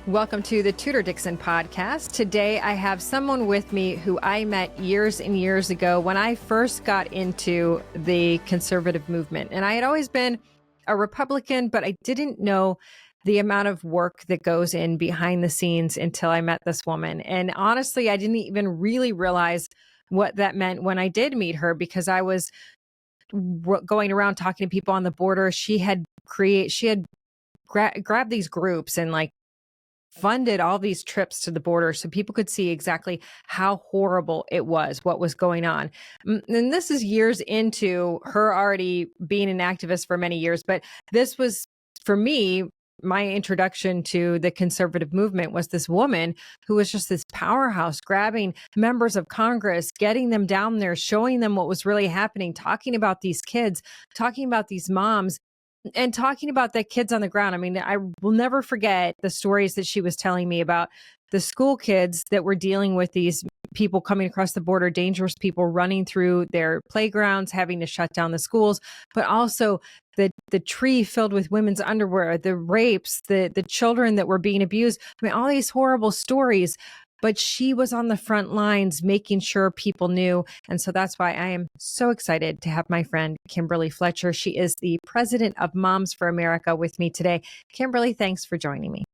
Welcome to the Tudor Dixon Podcast. Today I have someone with me who I met years and years ago when I first got into the conservative movement. And I had always been a Republican, but I didn't know the amount of work that goes in behind the scenes until I met this woman. And honestly, I didn't even really realize what that meant when I did meet her, because I was going around talking to people on the border. She had grabbed these groups and funded all these trips to the border so people could see exactly how horrible it was, what was going on. And this is years into her already being an activist for many years. But this was, for me, my introduction to the conservative movement was this woman who was just this powerhouse, grabbing members of Congress, getting them down there, showing them what was really happening, talking about these kids, talking about these moms, and talking about the kids on the ground. I mean, I will never forget the stories that she was telling me about the school kids that were dealing with these people coming across the border, dangerous people running through their playgrounds, having to shut down the schools, but also the tree filled with women's underwear, the rapes, the children that were being abused. I mean, all these horrible stories. But she was on the front lines making sure people knew. And so that's why I am so excited to have my friend Kimberly Fletcher. She is the president of Moms for America with me today. Kimberly, thanks for joining me.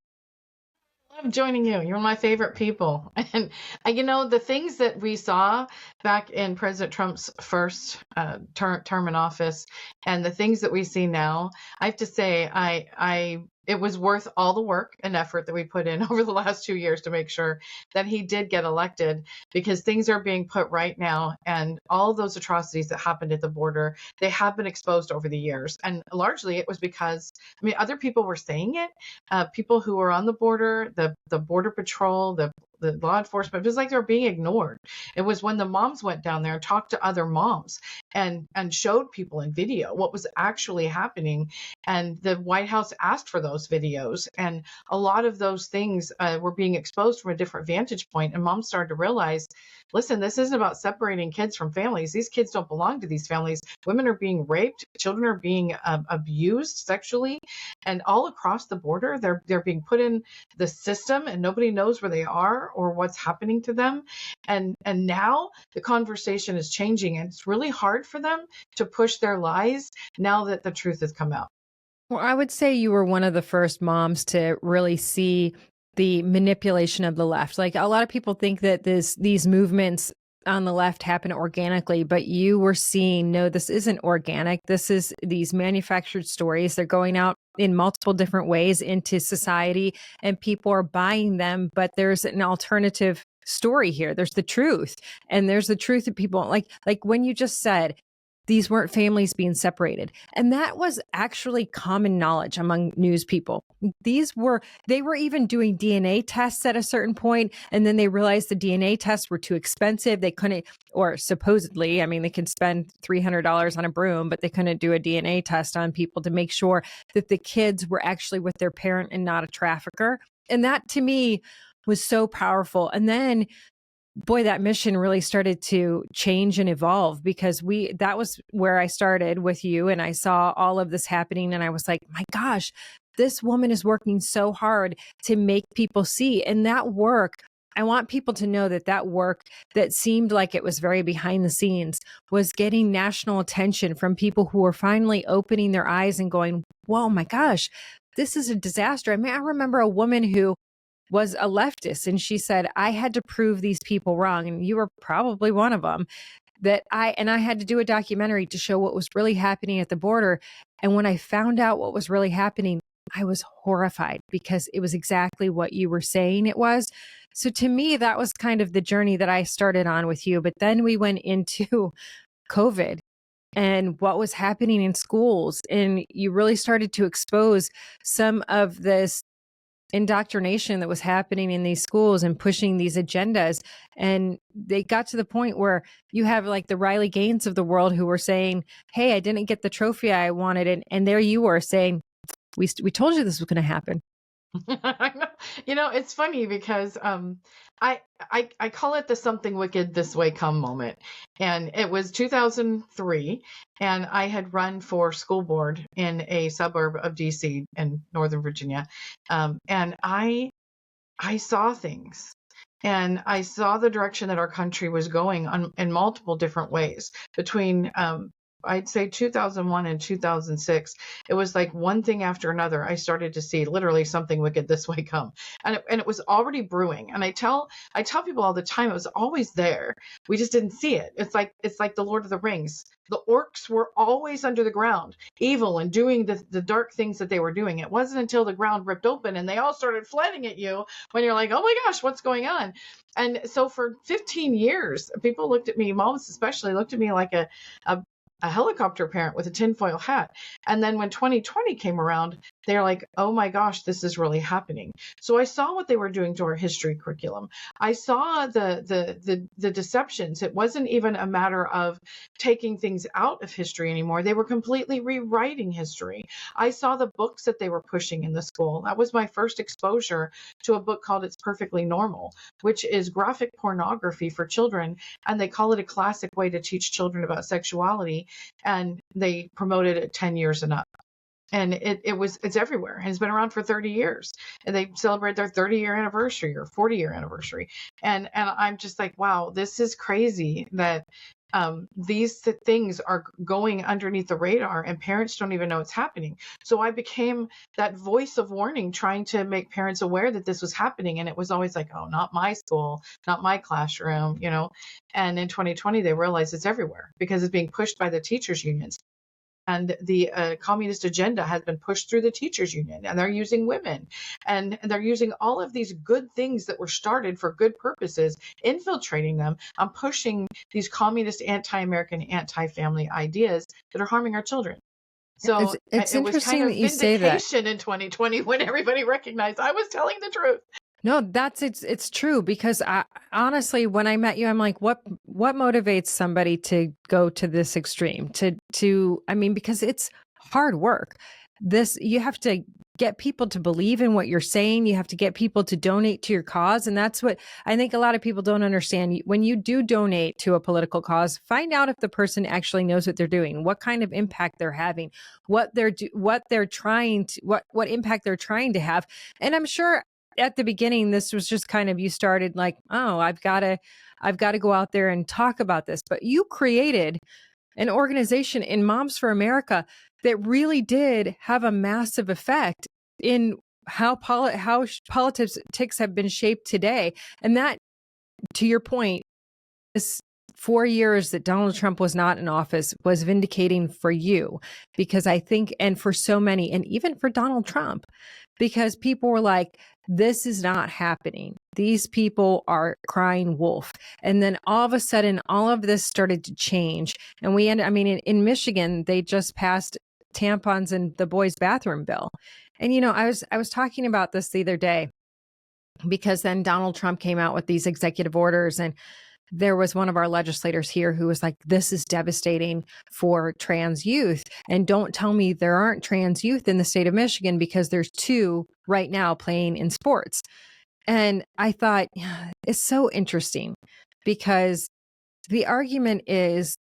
I'm joining you. You're my favorite people. And, the things that we saw back in President Trump's first term in office and the things that we see now, I have to say, it was worth all the work and effort that we put in over the last 2 years to make sure that he did get elected, because things are being put right now. And all those atrocities that happened at the border, they have been exposed over the years. And largely it was because, other people were saying it. People who were on the border, the Border Patrol, the law enforcement, it was like they were being ignored. It was when the moms went down there and talked to other moms and showed people in video what was actually happening. And the White House asked for those videos. And a lot of those things were being exposed from a different vantage point. And moms started to realize, listen, this isn't about separating kids from families. These kids don't belong to these families. Women are being raped. Children are being abused sexually. And all across the border, they're being put in the system and nobody knows where they are or what's happening to them. And now the conversation is changing, and it's really hard for them to push their lies now that the truth has come out. Well, I would say you were one of the first moms to really see the manipulation of the left. Like, a lot of people think that these movements on the left happen organically, but you were seeing, no, this isn't organic. This is these manufactured stories. They're going out in multiple different ways into society and people are buying them, but there's an alternative story here. There's the truth, and there's the truth that people like when you just said these weren't families being separated. And that was actually common knowledge among news people. They were even doing DNA tests at a certain point, and then they realized the DNA tests were too expensive. They couldn't, or supposedly, they can spend $300 on a broom, but they couldn't do a DNA test on people to make sure that the kids were actually with their parent and not a trafficker. And that, to me, was so powerful. And then, boy, that mission really started to change and evolve, because that was where I started with you, and I saw all of this happening, and I was like, my gosh, this woman is working so hard to make people see. And that work, I want people to know that work that seemed like it was very behind the scenes was getting national attention from people who were finally opening their eyes and going, whoa, my gosh, this is a disaster. I remember a woman who was a leftist, and she said, I had to prove these people wrong. And you were probably one of them. I had to do a documentary to show what was really happening at the border. And when I found out what was really happening, I was horrified, because it was exactly what you were saying it was. So to me, that was kind of the journey that I started on with you. But then we went into COVID and what was happening in schools. And you really started to expose some of this indoctrination that was happening in these schools and pushing these agendas. And they got to the point where you have like the Riley Gaines of the world who were saying, hey, I didn't get the trophy I wanted. And there you were saying, we told you this was going to happen. It's funny because I call it the something wicked this way come moment. And it was 2003, and I had run for school board in a suburb of DC in Northern Virginia. And I I saw things. And I saw the direction that our country was going in multiple different ways between, I'd say 2001 and 2006. It was like one thing after another. I started to see literally something wicked this way come, and it was already brewing. And I tell people all the time, it was always there. We just didn't see it. It's like the Lord of the Rings. The orcs were always under the ground, evil and doing the dark things that they were doing. It wasn't until the ground ripped open and they all started flooding at you when you're like, oh my gosh, what's going on? And so for 15 years, people looked at me, moms especially, looked at me like a helicopter parent with a tinfoil hat. And then when 2020 came around, they're like, oh my gosh, this is really happening. So I saw what they were doing to our history curriculum. I saw the deceptions. It wasn't even a matter of taking things out of history anymore. They were completely rewriting history. I saw the books that they were pushing in the school. That was my first exposure to a book called It's Perfectly Normal, which is graphic pornography for children. And they call it a classic way to teach children about sexuality. And they promoted it 10 years and up. And it's everywhere. And it's been around for 30 years. And they celebrate their 30-year anniversary or 40-year anniversary. And I'm just like, wow, this is crazy that these things are going underneath the radar and parents don't even know it's happening. So I became that voice of warning, trying to make parents aware that this was happening. And it was always like, oh, not my school, not my classroom, you know. And in 2020, they realized it's everywhere because it's being pushed by the teachers' unions. And the communist agenda has been pushed through the teachers union, and they're using women, and they're using all of these good things that were started for good purposes, infiltrating them and pushing these communist, anti-American, anti-family ideas that are harming our children. So it's it was interesting kind of that you say that vindication in 2020 when everybody recognized I was telling the truth. No, it's true because honestly, when I met you, I'm like, what motivates somebody to go to this extreme? I mean, because it's hard work. You have to get people to believe in what you're saying. You have to get people to donate to your cause. And that's what I think a lot of people don't understand. When you do donate to a political cause, find out if the person actually knows what they're doing, what kind of impact they're having, what impact they're trying to have. And I'm sure at the beginning, this was just kind of, you started like, oh, I've got to go out there and talk about this. But you created an organization in Moms for America that really did have a massive effect in how politics have been shaped today. And that, to your point, is 4 years that Donald Trump was not in office was vindicating for you, because I think, and for so many, and even for Donald Trump, because people were like, this is not happening. These people are crying wolf. And then all of a sudden, all of this started to change. And in Michigan, they just passed tampons in the boys' bathroom bill. And, I was talking about this the other day, because then Donald Trump came out with these executive orders, and there was one of our legislators here who was like, this is devastating for trans youth. And don't tell me there aren't trans youth in the state of Michigan, because there's 2 right now playing in sports. And I thought, it's so interesting, because the argument is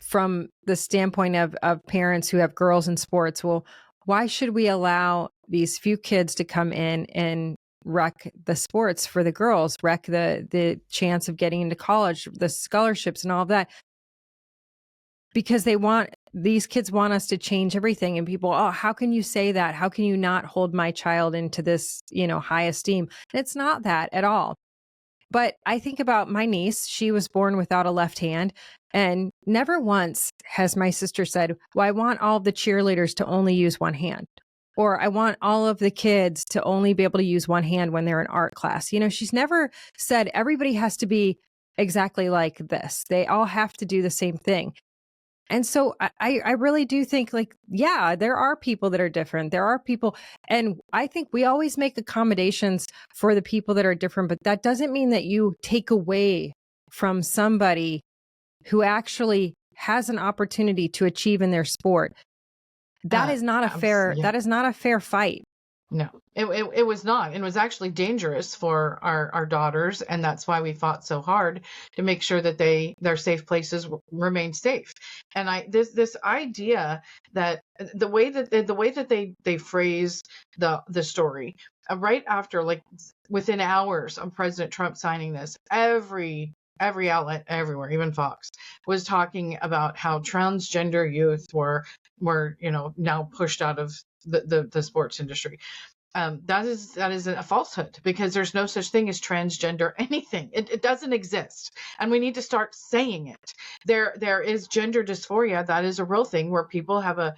from the standpoint of parents who have girls in sports. Well, why should we allow these few kids to come in and wreck the sports for the girls, wreck the chance of getting into college, the scholarships and all of that? Because these kids want us to change everything. And people, oh, how can you say that? How can you not hold my child into this, high esteem? And it's not that at all. But I think about my niece. She was born without a left hand. And never once has my sister said, well, I want all the cheerleaders to only use one hand. Or I want all of the kids to only be able to use one hand when they're in art class. She's never said everybody has to be exactly like this. They all have to do the same thing. And so I really do think, like, yeah, there are people that are different. There are people. And I think we always make accommodations for the people that are different. But that doesn't mean that you take away from somebody who actually has an opportunity to achieve in their sport. That is not a fair. That is not a fair fight. No, it was not. It was actually dangerous for our daughters, and that's why we fought so hard to make sure that their safe places remain safe. And this idea that the way that they phrase the story right after, like within hours of President Trump signing this, every outlet everywhere, even Fox, was talking about how transgender youth were now pushed out of the sports industry. That is a falsehood, because there's no such thing as transgender anything. It doesn't exist, and we need to start saying it. There is gender dysphoria. That is a real thing, where people have a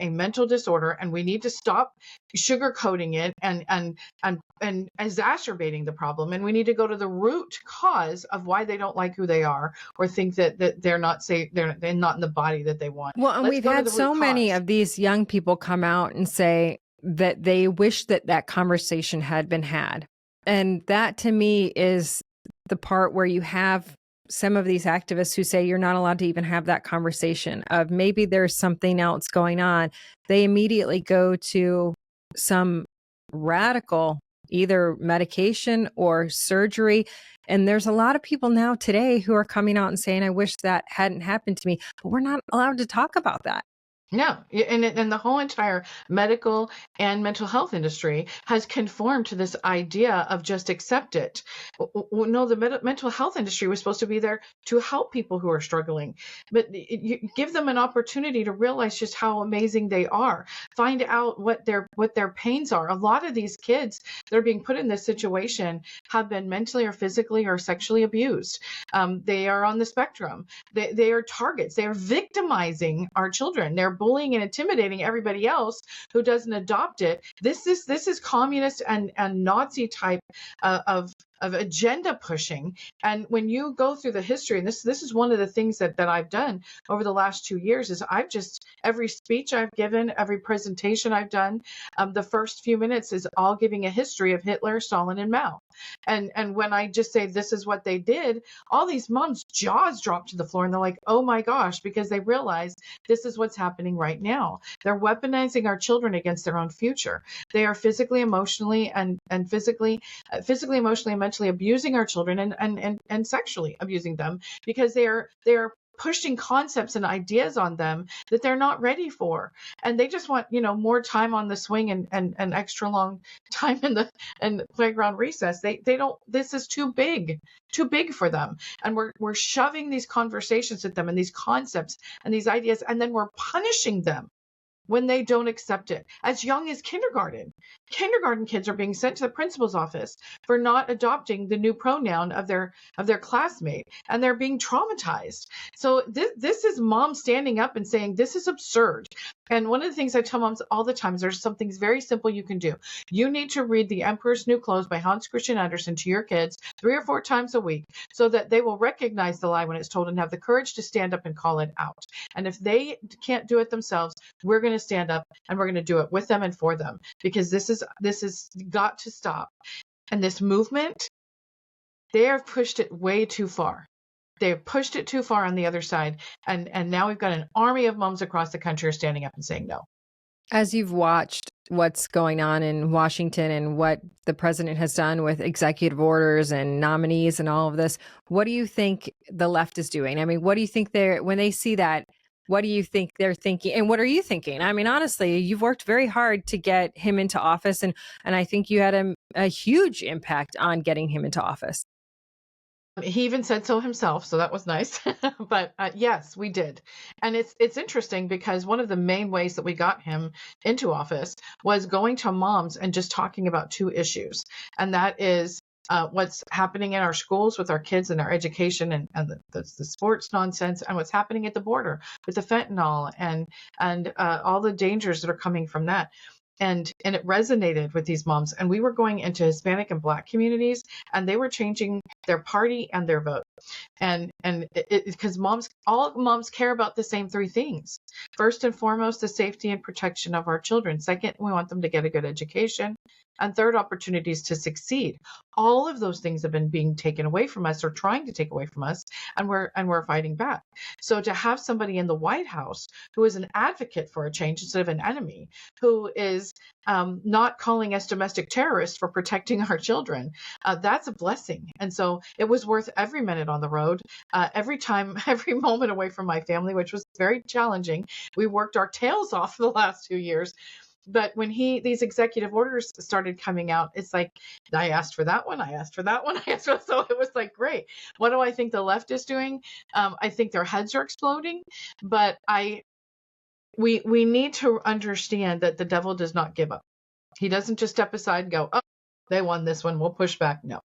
mental disorder, and we need to stop sugarcoating it and exacerbating the problem. And we need to go to the root cause of why they don't like who they are, or think that they're not safe, they're not in the body that they want. Well, and Let's we've go to had the so root many cause. of these young people come out and say that they wish that conversation had been had. And that, to me, is the part where you have some of these activists who say you're not allowed to even have that conversation of maybe there's something else going on. They immediately go to some radical, either medication or surgery. And there's a lot of people now today who are coming out and saying, I wish that hadn't happened to me, but we're not allowed to talk about that. No, and the whole entire medical and mental health industry has conformed to this idea of just accept it. No, the mental health industry was supposed to be there to help people who are struggling, but you give them an opportunity to realize just how amazing they are. Find out what their pains are. A lot of these kids that are being put in this situation have been mentally or physically or sexually abused. They are on the spectrum. They are targets. They are victimizing our children. They're bullying and intimidating everybody else who doesn't adopt it. This is communist and Nazi type of agenda pushing. And when you go through the history, and this is one of the things that I've done over the last 2 years, is I've just, every speech I've given, every presentation I've done, the first few minutes is all giving a history of Hitler, Stalin, and Mao. And when I just say this is what they did, all these moms' jaws drop to the floor, and they're like, oh my gosh, because they realize this is what's happening right now. They're weaponizing our children against their own future. They are physically, emotionally, and emotionally, and mentally abusing our children, and sexually abusing them, because they are pushing concepts and ideas on them that they're not ready for, and they just want more time on the swing and extra long time in the playground recess. They don't. This is too big for them, and we're shoving these conversations at them and these concepts and these ideas, and then we're punishing them when they don't accept it. As young as kindergarten kids are being sent to the principal's office for not adopting the new pronoun of their classmate, and they're being traumatized. So this is mom standing up and saying this is absurd. And one of the things I tell moms all the time is there's something very simple you can do. You need to read The Emperor's New Clothes by Hans Christian Andersen to your kids 3 or 4 times a week, so that they will recognize the lie when it's told and have the courage to stand up and call it out. And if they can't do it themselves, we're going to stand up and we're going to do it with them and for them, because this is got to stop. And this movement, they have pushed it way too far. They have pushed it too far on the other side. And now we've got an army of moms across the country are standing up and saying no. As you've watched what's going on in Washington and what the president has done with executive orders and nominees and all of this, what do you think the left is doing? I mean, what do you think when they see that, what do you think they're thinking? And what are you thinking? I mean, honestly, you've worked very hard to get him into office, and I think you had a huge impact on getting him into office. He even said so himself, so that was nice. But yes, we did. And it's interesting, because one of the main ways that we got him into office was going to moms and just talking about 2 issues. And that is what's happening in our schools with our kids and our education, and the sports nonsense, and what's happening at the border with the fentanyl and all the dangers that are coming from that. And it resonated with these moms. And we were going into Hispanic and Black communities, and they were changing their party and their vote. And because all moms care about the same 3 things. First and foremost, the safety and protection of our children. Second, we want them to get a good education. And third, opportunities to succeed. All of those things have been being taken away from us, or trying to take away from us, and we're fighting back. So to have somebody in the White House who is an advocate for a change instead of an enemy, who is not calling us domestic terrorists for protecting our children, that's a blessing. And so it was worth every minute on the road, every moment away from my family, which was very challenging. We worked our tails off for the last 2 years. But when these executive orders started coming out, it's like, I asked for that one, I asked for that one, I asked for, so it was like, great. What do I think the left is doing? I think their heads are exploding, but we need to understand that the devil does not give up. He doesn't just step aside and go, oh, they won this one, we'll push back. No.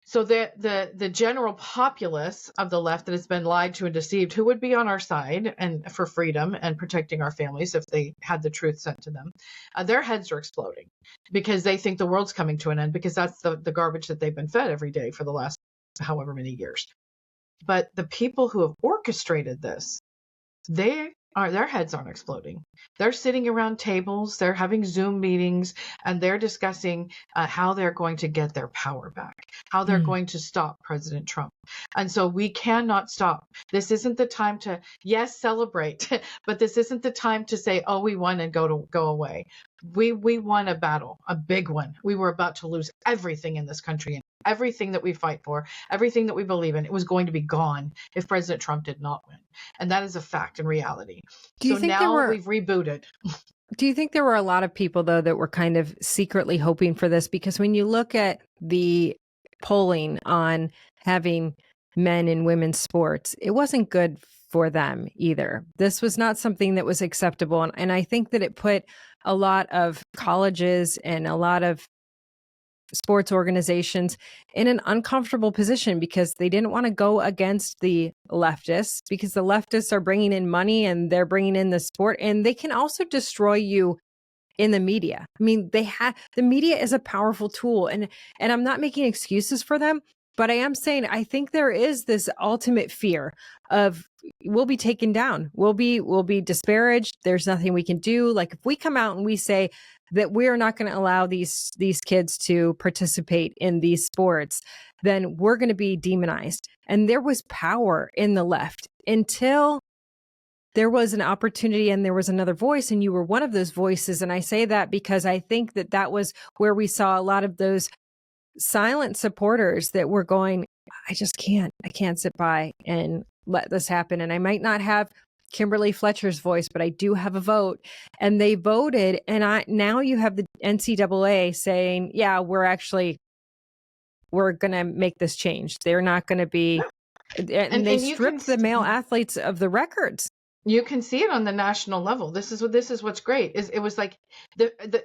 So the general populace of the left that has been lied to and deceived, who would be on our side and for freedom and protecting our families if they had the truth sent to them, their heads are exploding because they think the world's coming to an end, because that's the garbage that they've been fed every day for the last however many years. But the people who have orchestrated this, their heads aren't exploding. They're sitting around tables, they're having Zoom meetings, and they're discussing how they're going to get their power back, how they're going to stop President Trump. And so we cannot stop. This isn't the time to, yes, celebrate, but this isn't the time to say, oh, we won and go away. We won a battle, a big one. We were about to lose everything in this country, and everything that we fight for, everything that we believe in. It was going to be gone if President Trump did not win. And that is a fact and reality. Do you think now we've rebooted. Do you think there were a lot of people, though, that were kind of secretly hoping for this? Because when you look at the polling on having men in women's sports, it wasn't good for them either. This was not something that was acceptable. And I think that it put a lot of colleges and a lot of sports organizations in an uncomfortable position, because they didn't want to go against the leftists, because the leftists are bringing in money and they're bringing in the sport, and they can also destroy you in the media. I mean, the media is a powerful tool, and I'm not making excuses for them, but I am saying I think there is this ultimate fear of we'll be taken down, we'll be disparaged. There's nothing we can do. Like if we come out and we say that we're not going to allow these kids to participate in these sports, then we're going to be demonized. And there was power in the left until there was an opportunity and there was another voice, and you were one of those voices. And I say that because I think that was where we saw a lot of those silent supporters that were going, I can't sit by and let this happen. And I might not have Kimberly Fletcher's voice, but I do have a vote. And they voted. And now you have the NCAA saying, yeah, we're going to make this change. They're not going to be, and they stripped the male athletes of the records. You can see it on the national level. This is what's great. It was like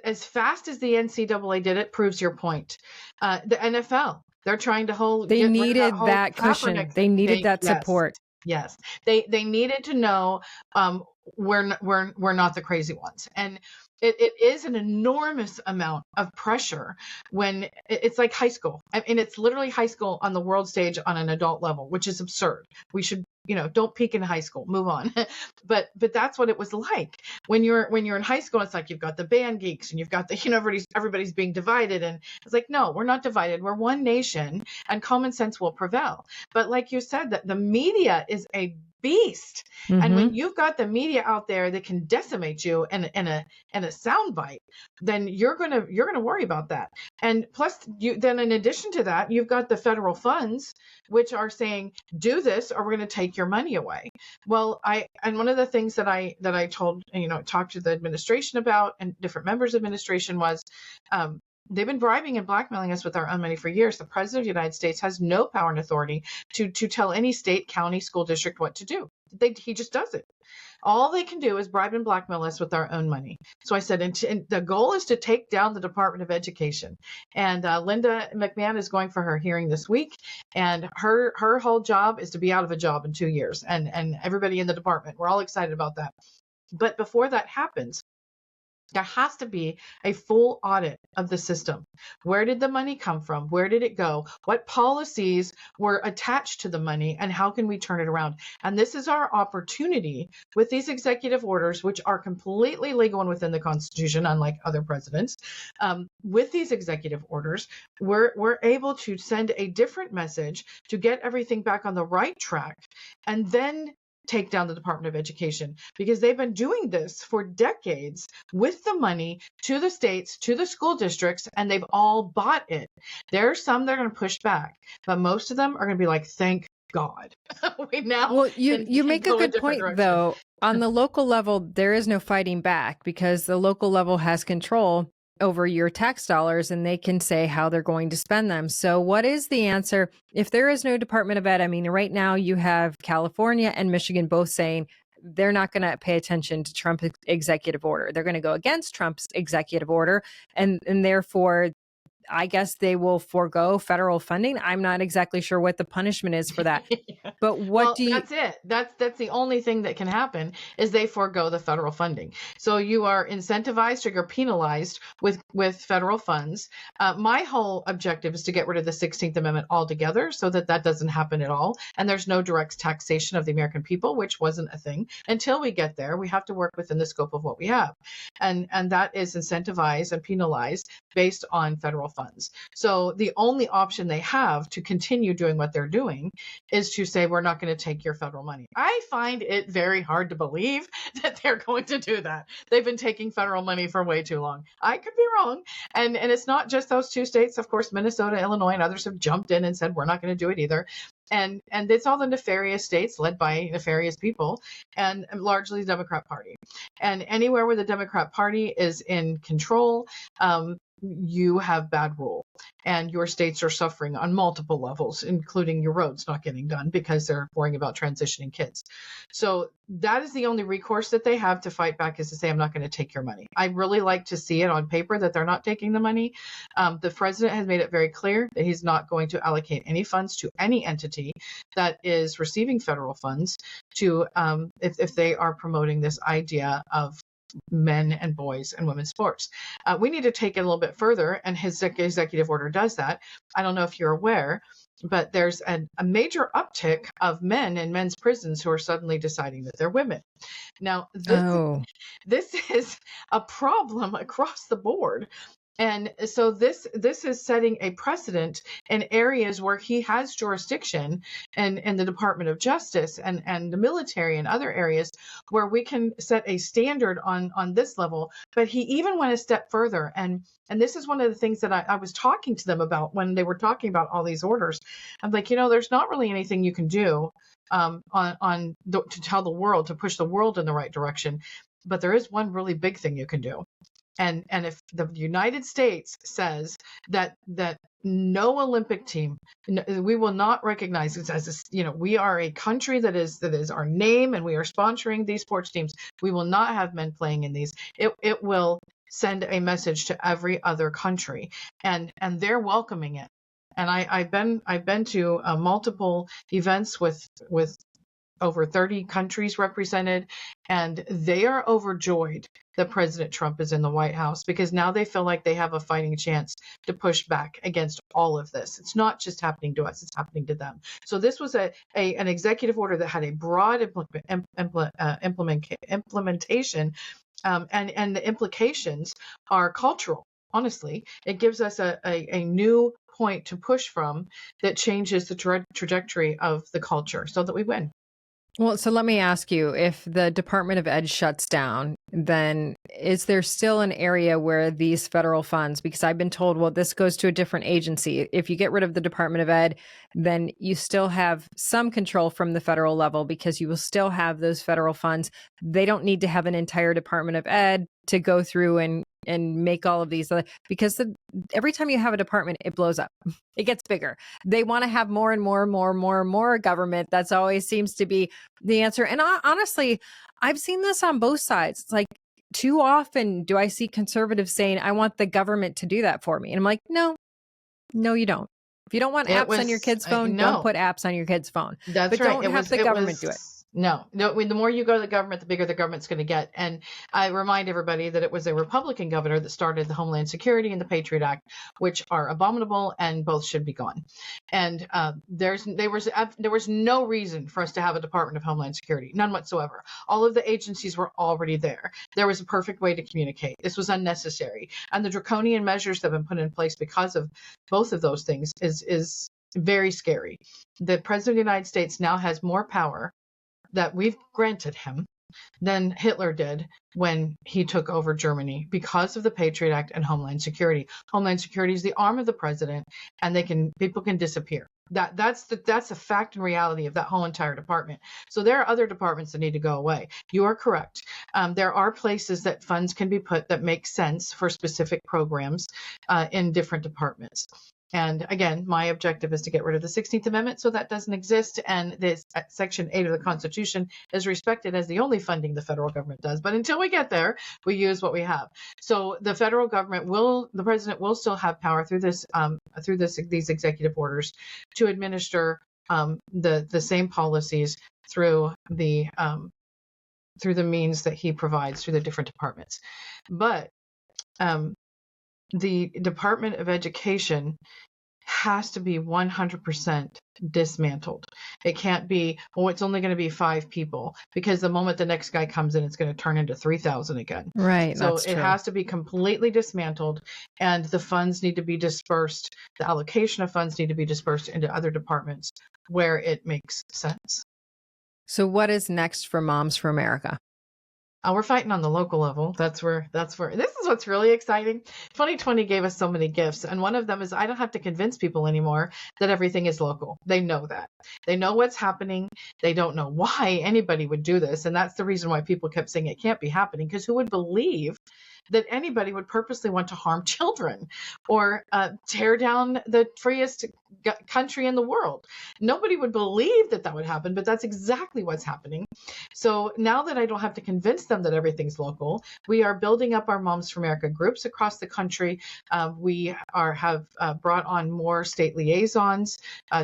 as fast as the NCAA did it, proves your point. The NFL, they're trying to hold. They needed that cushion. They needed that support. Yes, they needed to know we're not the crazy ones, and it is an enormous amount of pressure when it's like high school. I mean, it's literally high school on the world stage on an adult level, which is absurd. We should, don't peak in high school, move on. but that's what it was like when you're in high school. It's like you've got the band geeks and you've got the everybody's being divided, and it's like, no, we're not divided. We're one nation, and common sense will prevail. But like you said, that the media is a beast. Mm-hmm. And when you've got the media out there that can decimate you in a soundbite, then you're gonna worry about that. And plus, then in addition to that, you've got the federal funds which are saying, do this or we're going to take your money away. Well, and one of the things that I told, talked to the administration about, and different members of administration, was they've been bribing and blackmailing us with our own money for years. The president of the United States has no power and authority to tell any state, county, school district what to do. He just does it. All they can do is bribe and blackmail us with our own money. So I said, and the goal is to take down the Department of Education. And Linda McMahon is going for her hearing this week. And her whole job is to be out of a job in 2 years. And everybody in the department, we're all excited about that. But before that happens, there has to be a full audit of the system. Where did the money come from? Where did it go? What policies were attached to the money, and how can we turn it around? And this is our opportunity with these executive orders, which are completely legal and within the Constitution, unlike other presidents. With these executive orders, we're able to send a different message to get everything back on the right track, and then take down the Department of Education, because they've been doing this for decades with the money to the states, to the school districts, and they've all bought it. There are some that are going to push back, but most of them are going to be like, thank God. We now Well, you can make a go a good different point, direction. though. On the local level, there is no fighting back because the local level has control over your tax dollars and they can say how they're going to spend them. So, what is the answer? If there is no Department of Ed, I mean, right now you have California and Michigan both saying they're not going to pay attention to Trump's executive order. They're going to go against Trump's executive order. And therefore, I guess they will forego federal funding. I'm not exactly sure what the punishment is for that. Yeah. But what Well, do you? that's it. That's the only thing that can happen is they forego the federal funding. So you are incentivized or you're penalized with federal funds. My whole objective is to get rid of the 16th Amendment altogether so that that doesn't happen at all. And there's no direct taxation of the American people, which wasn't a thing. Until we get there, we have to work within the scope of what we have. And that is incentivized and penalized based on federal funds. So the only option they have to continue doing what they're doing is to say, we're not going to take your federal money. I find it very hard to believe that they're going to do that. They've been taking federal money for way too long. I could be wrong. And it's not just those two states. Of course, Minnesota, Illinois, and others have jumped in and said, we're not going to do it either. And it's all the nefarious states led by nefarious people and largely the Democrat Party. And anywhere where the Democrat Party is in control, you have bad rule and your states are suffering on multiple levels, including your roads not getting done because they're worrying about transitioning kids. So that is the only recourse that they have to fight back, is to say, I'm not going to take your money. I really like to see it on paper that they're not taking the money. The president has made it very clear that he's not going to allocate any funds to any entity that is receiving federal funds to if they are promoting this idea of men and boys and women's sports. We need to take it a little bit further, and his executive order does that. I don't know if you're aware, but there's a major uptick of men in men's prisons who are suddenly deciding that they're women. Now, this is a problem across the board. And so this is setting a precedent in areas where he has jurisdiction and the Department of Justice and the military and other areas where we can set a standard on this level. But he even went a step further. And this is one of the things that I was talking to them about when they were talking about all these orders. I'm like, there's not really anything you can do to tell the world, to push the world in the right direction. But there is one really big thing you can do. And if the United States says that no Olympic team, we will not recognize it as we are a country that is our name, and we are sponsoring these sports teams. We will not have men playing in these. It will send a message to every other country, and they're welcoming it. And I've been to multiple events with over 30 countries represented, and they are overjoyed that President Trump is in the White House, because now they feel like they have a fighting chance to push back against all of this. It's not just happening to us, it's happening to them. So this was an executive order that had a broad implementation, and the implications are cultural. Honestly, it gives us a new point to push from that changes the trajectory of the culture so that we win. Well, so let me ask you, if the Department of Ed shuts down, then is there still an area where these federal funds, because I've been told, well, this goes to a different agency. If you get rid of the Department of Ed, then you still have some control from the federal level because you will still have those federal funds. They don't need to have an entire Department of Ed to go through and make all of these, because every time you have a department, it blows up. It gets bigger. They want to have more and more government. That's always seems to be the answer. And honestly, I've seen this on both sides. It's like, too often do I see conservatives saying, I want the government to do that for me. And I'm like, no, you don't. If you don't want apps on your kid's phone, don't put apps on your kid's phone. That's but right. Don't have the government do it. No, the more you go to the government, the bigger the government's going to get. And I remind everybody that it was a Republican governor that started the Homeland Security and the Patriot Act, which are abominable and both should be gone. And there was no reason for us to have a Department of Homeland Security, none whatsoever. All of the agencies were already there. There was a perfect way to communicate. This was unnecessary. And the draconian measures that have been put in place because of both of those things is very scary. The President of the United States now has more power that we've granted him than Hitler did when he took over Germany because of the Patriot Act and Homeland Security. Homeland Security is the arm of the president, and people can disappear. That's a fact and reality of that whole entire department. So there are other departments that need to go away. You are correct. There are places that funds can be put that make sense for specific programs in different departments. And again, my objective is to get rid of the 16th Amendment so that doesn't exist. And this Section 8 of the Constitution is respected as the only funding the federal government does. But until we get there, we use what we have. So the federal government the president will still have power through these executive orders to administer the same policies through the means that he provides through the different departments. But the Department of Education has to be 100% dismantled. It can't be, it's only going to be 5 people, because the moment the next guy comes in, it's going to turn into 3,000 again. Right. So it has to be completely dismantled, and the funds need to be dispersed. The allocation of funds need to be dispersed into other departments where it makes sense. So what is next for Moms for America? We're fighting on the local level. That's where this is what's really exciting. 2020 gave us so many gifts. And one of them is I don't have to convince people anymore that everything is local. They know that. They know what's happening. They don't know why anybody would do this. And that's the reason why people kept saying it can't be happening, because who would believe that anybody would purposely want to harm children or tear down the freest country in the world? Nobody would believe that would happen, but that's exactly what's happening. So now that I don't have to convince them that everything's local, we are building up our Moms for America groups across the country. We have brought on more state liaisons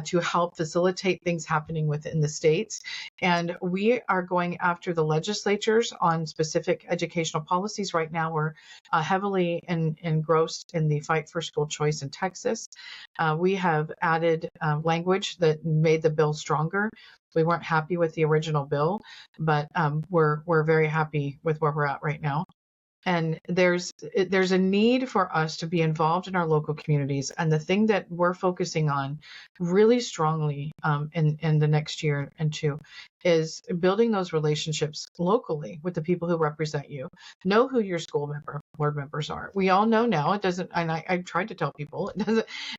to help facilitate things happening within the states. And we are going after the legislatures on specific educational policies. Right now, we're heavily engrossed in the fight for school choice in Texas. We have added language that made the bill stronger. We weren't happy with the original bill, but we're very happy with where we're at right now. And there's a need for us to be involved in our local communities. And the thing that we're focusing on really strongly in the next year and two is building those relationships locally with the people who represent you. Know who your board members are. We all know now. It doesn't, and I tried to tell people,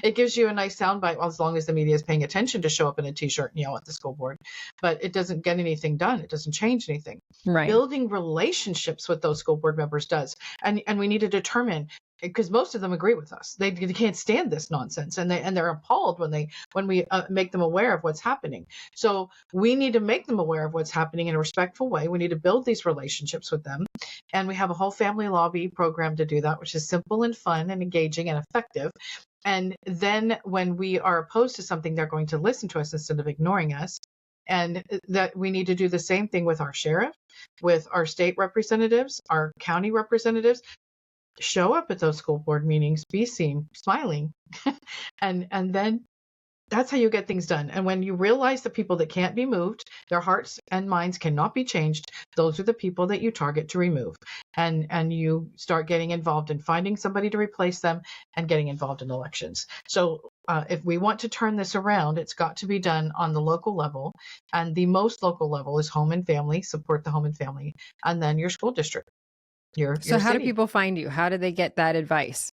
it gives you a nice soundbite as long as the media is paying attention to show up in a t-shirt and yell at the school board, but it doesn't get anything done. It doesn't change anything. Right. Building relationships with those school board members does. And we need to determine, because most of them agree with us. They can't stand this nonsense, and they're appalled when we make them aware of what's happening. So we need to make them aware of what's happening in a respectful way. We need to build these relationships with them, and we have a whole family lobby program to do that, which is simple and fun and engaging and effective. And then when we are opposed to something, they're going to listen to us instead of ignoring us. And that we need to do the same thing with our sheriff, with our state representatives, our county representatives. Show up at those school board meetings, be seen, smiling, and then that's how you get things done. And when you realize the people that can't be moved, their hearts and minds cannot be changed, those are the people that you target to remove. And you start getting involved in finding somebody to replace them and getting involved in elections. So if we want to turn this around, it's got to be done on the local level. And the most local level is home and family, support the home and family, and then your school district. So how do people find you? How do they get that advice?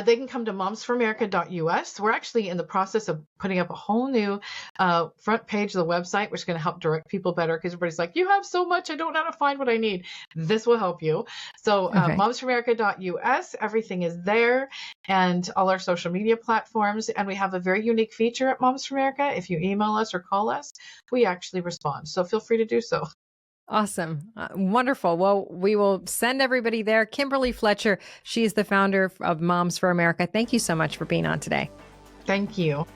They can come to momsforamerica.us. We're actually in the process of putting up a whole new front page of the website, which is going to help direct people better, because everybody's like, you have so much, I don't know how to find what I need. This will help you. So momsforamerica.us, everything is there, and all our social media platforms. And we have a very unique feature at Moms for America. If you email us or call us, we actually respond. So feel free to do so. Awesome. Wonderful. Well, we will send everybody there. Kimberly Fletcher, she's the founder of Moms for America. Thank you so much for being on today. Thank you.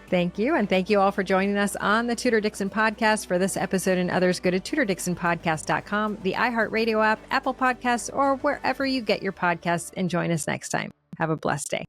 Thank you. And thank you all for joining us on the Tudor Dixon Podcast. For this episode and others, go to TudorDixonPodcast.com, the iHeartRadio app, Apple Podcasts, or wherever you get your podcasts, and join us next time. Have a blessed day.